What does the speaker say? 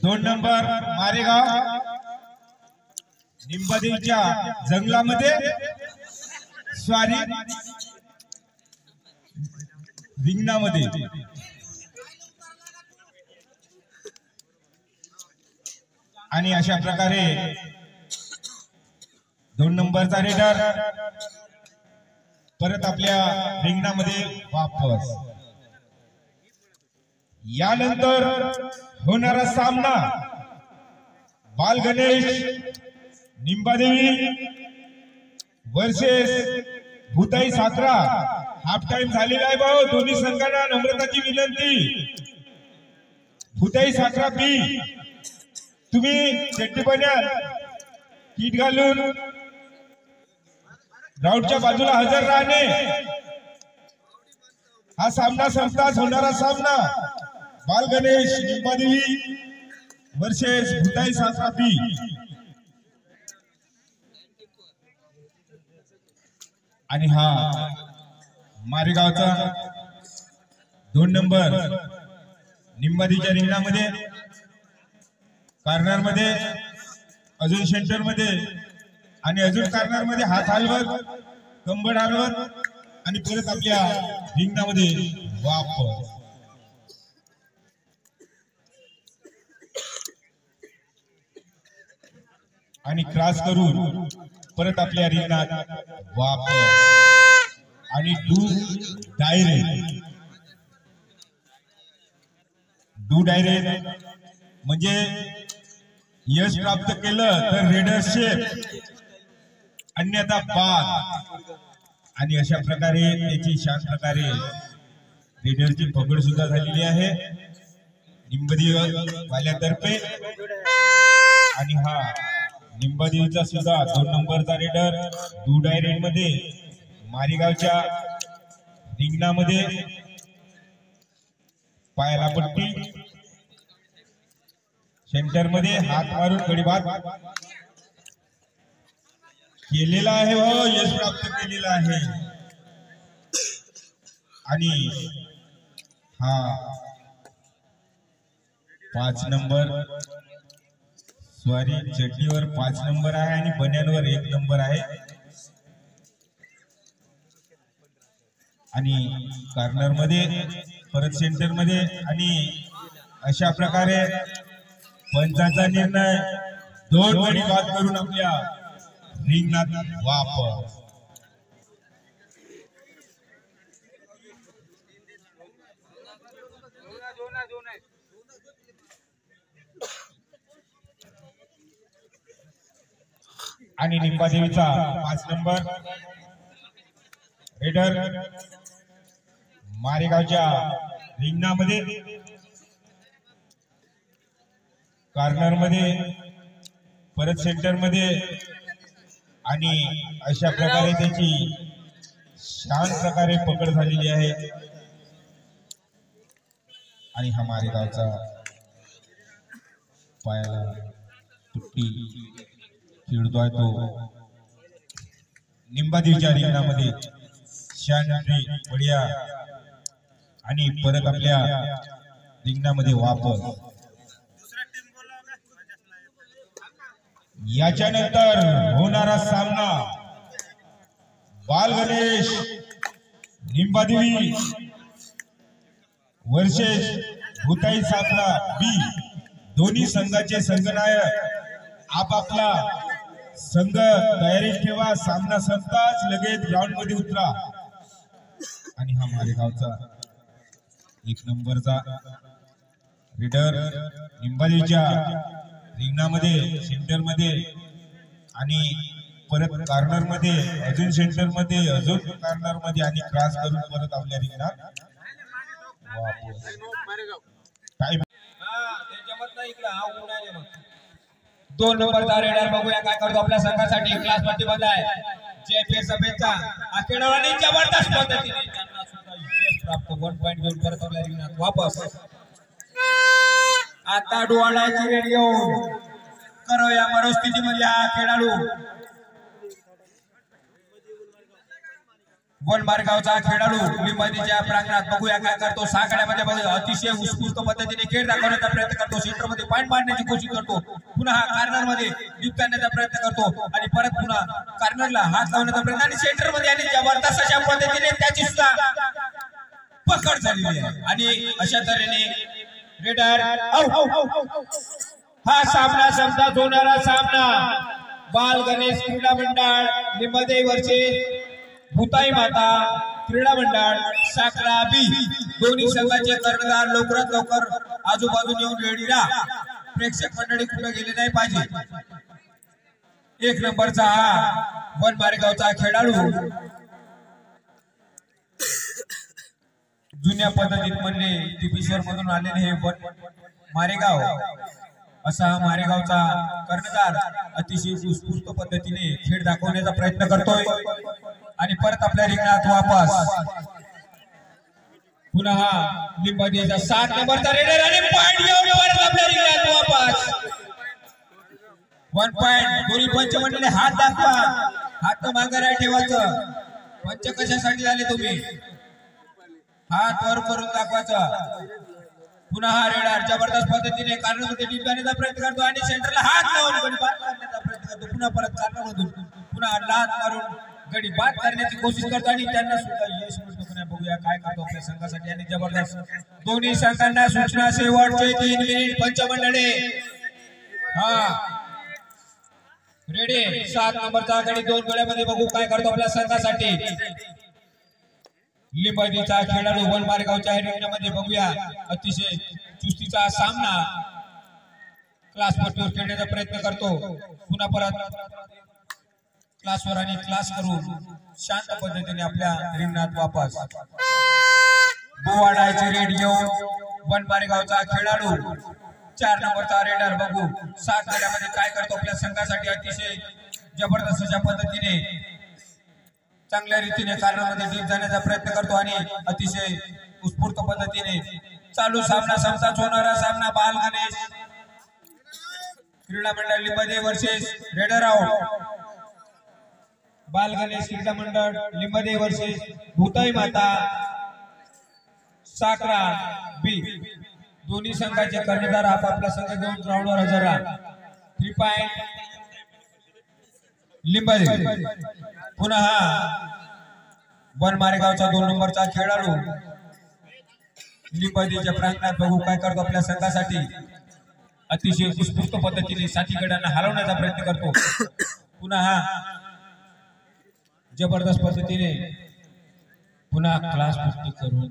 2 number Maregaon निंबादेवीच्या जंगलामध्ये स्वारी रिंगणामध्ये आणि अशा प्रकारे 2 नंबरचा रेडर परत आपल्या रिंगणामध्ये वापस। यानंतर होणारा सामना Bal Ganesh Nimbadevi versus Bhutai Sakhara. Half time झालेला आहे भाऊ, दोन्ही संघांना नम्रताची विनंती। भूताई साखरा बी तुम्ही चट्टी बन्याल किट घालून ग्राउंडच्या बाजूला हजर राहणे। हा सामना संपताच होणारा सामना बाल गणेश निंबादेवी वर्सेस भूताई साखरा बी। आणि हा मारेगावचा 2 नंबर निंबादेवीच्या रिंगणामध्ये कॉर्नर मध्ये अजून सेंटर मध्ये आणि अजून कॉर्नर मध्ये हात हलवत कंबड हलवत आणि परत आपल्या रिंगणामध्ये वापस। आणि क्रॉस करून परत आपल्या रिंगणात वापस आणि डू डायरेक्ट म्हणजे यश प्राप्त केलं तर रेडरशिप अन्यथा बाद। आणि अशा प्रकारे त्याची शांत प्रकारे रेडरची पकड सुद्धा झालेली आहे निंबादेवी वाल्यातर्फे। आणि हा निंबादेवीचा सुद्धा 2 नंबरचा रेडर डू डायरेक्ट मध्ये मारेगावच्या रिंगणामध्ये पायाला पट्टी सेंटर मध्ये हात मारून गडीबाद केलेला आहे हो, यश प्राप्त केलेला आहे। आणि हा 5 नंबर स्वारी चड्डीवर 5 नंबर आहे आणि बन्यांवर 1 नंबर आहे। आणि कॉर्नर मध्ये परत सेंटर मध्ये आणि अशा प्रकारे पंचाचा निर्णय 2 गडी बाद करून आपल्या रिंगणात वापस। आणि निंबादेवीचा 5 नंबर रेडर मारेगावच्या रिंगणामध्ये कॉर्नर मध्ये परत सेंटर मध्ये आणि अशा प्रकारे त्याची शांत प्रकारे पकड झालेली आहे। आणि हा मारेगावचा पायाला तुट्टी खेळतोय तो निंबादेवीच्या रिंगणामध्ये शांती बढिया आणि परत आपल्या रिंगणामध्ये वापस। याच्यानंतर होणारा सामना बाल गणेश निंबादेवी वर्सेस भूताई साखरा बी। दोन्ही संघाचे संघनायक आपापला संघ तयारीत ठेवा, सामना संपताच लगेच ग्राउंड मध्ये उतरा। आणि हा मारेगावचा 1 नंबरचा रेडर निंबादेवीच्या रिंगणामध्ये सेंटर मध्ये आणि परत कॉर्नर मध्ये अजून सेंटर मध्ये अजून कॉर्नर मध्ये आणि क्रॉस करून परत आपल्या रिंगणात वापस। टाइम 2 नंबरचा रेडर बघूया काय करतो आपल्या संघासाठी। क्लास प्रतिबंध आहे जेपीएस सभेचा आखेडवानी जबरदस्त पद्धतीने त्यांना सुद्धा यश प्राप्त 1 पॉइंट घेऊन परत आपल्या रिंगणात वापस। आता डोळ्याची रेड घेऊन करूया मनस्थितीमध्ये हा खेळाडू वन मार्गावचा खेळाडू लिंबादीच्या प्रांगणात बघूया काय करतो. साखळ्यामध्ये बघूया अतिशय उत्स्फूर्त पद्धतीने खेळ दाखवण्याचा प्रयत्न करतो. सेंटर मध्ये पॉईंट मारण्याची कोशिश करतो. पुन्हा हा कॉर्नर मध्ये डीप करण्याचा प्रयत्न करतो आणि परत पुन्हा कॉर्नरला हात लावण्याचा प्रयत्न आणि सेंटर मध्ये आणि जबरदस्त अशा पद्धतीने त्याची सुद्धा पकड झालेली आहे आणि अशा तऱ्हेने रेडर हा सामना समजात होणारा सामना बाल गणेश क्रीडा मंडळ लिंबदे वर्सेस भूताई माता क्रीडा मंडळ साखरा बी. दोन्ही संघाचे कर्णधार लवकरात लवकर आजूबाजूने येऊन रेडी राहा. प्रेक्षक मंडळी कुठे गेले नाही पाहिजे. एक नंबरचा हा वन मारेगावचा खेळाडू जुन्या पद्धतीत म्हणले टिपेश्वर मधून आलेले हे वन मारेगाव असा हा मारेगावचा कर्णधार अतिशय उत्स्फूर्त पद्धतीने खेळ दाखवण्याचा प्रयत्न करतोय आणि परत आपल्या रिंगणात वापस. पुन्हा हा लिंबादीचा 7 नंबरचा रेडर आणि पॉइंट घेऊन परत आपल्या रिंगणात वापस. 1 पॉइंट. दोन्ही पंच म्हणले हात दाखवा. हात मागे नाही ठेवायचं. पंच कशासाठी झाले तुम्ही? हात वर करून दाखवायचं. पुन्हा हा रेडर जबरदस्त पद्धतीने कॉर्नरमध्ये डीप जाण्याचा प्रयत्न करतो आणि सेंटरला हात लावून गडी बाद करण्याचा प्रयत्न करतो. पुन्हा परत कॉर्नरमधून पुन्हा लात मारून गडी बाद करण्याची कोशिश करतो आणि त्यांना सुद्धा यश मिळतो. बघूया काय करतो आपल्या संघासाठी आणि जबरदस्त दोन्ही संघांना सूचना शेवटचे 3 मिनिट पंचमंडळे. हा रेडी 7 नंबरचा गडी 2 गड्यामध्ये बघू काय करतो आपल्या संघासाठी. लिंबादीचा खेळाडू वन मारेगावच्या रिंगणामध्ये बघूया अतिशय चुस्तीचा सामना क्लास पट्टीवर खेळण्याचा प्रयत्न करतो. पुन्हा परत क्लासवर आणि क्लास करून शांत पद्धतीने आपल्या रिंगणात वापस. बोवाडायचे रेड घेऊन वन मारेगावचा खेळाडू 4 नंबरचा रेडर बघू 7 गड्यामध्ये काय करतो आपल्या संघासाठी. अतिशय जबरदस्त अशा पद्धतीने चांगल्या रीतीने कॉर्नरमध्ये डीप जाण्याचा प्रयत्न करतो आणि अतिशय उत्स्फूर्त पद्धतीने चालू सामना समजाच होणारा सामना बाल गणेश क्रीडा मंडळ लिंबदे वर्सेस रेडर आउट. बाल गणेश क्रीडा मंडळ लिंबदे वर्सेस भूताई माता साखरा बी. दोन्ही संघाचे कर्णधार आपापला संघ घेऊन ग्राउंडवर हजर राहा. 3 पॉइंट लिंबदे. पुन्हा हा वन मारेगावचा 2 नंबरचा खेळाडू लिंबदीच्या प्रांगणात बघू काय करतो आपल्या संघासाठी. अतिशय उत्स्फूर्त पद्धतीने साथी गड्यांना हलवण्याचा प्रयत्न करतो. पुन्हा हा जबरदस्त पद्धतीने पुन्हा क्लास करून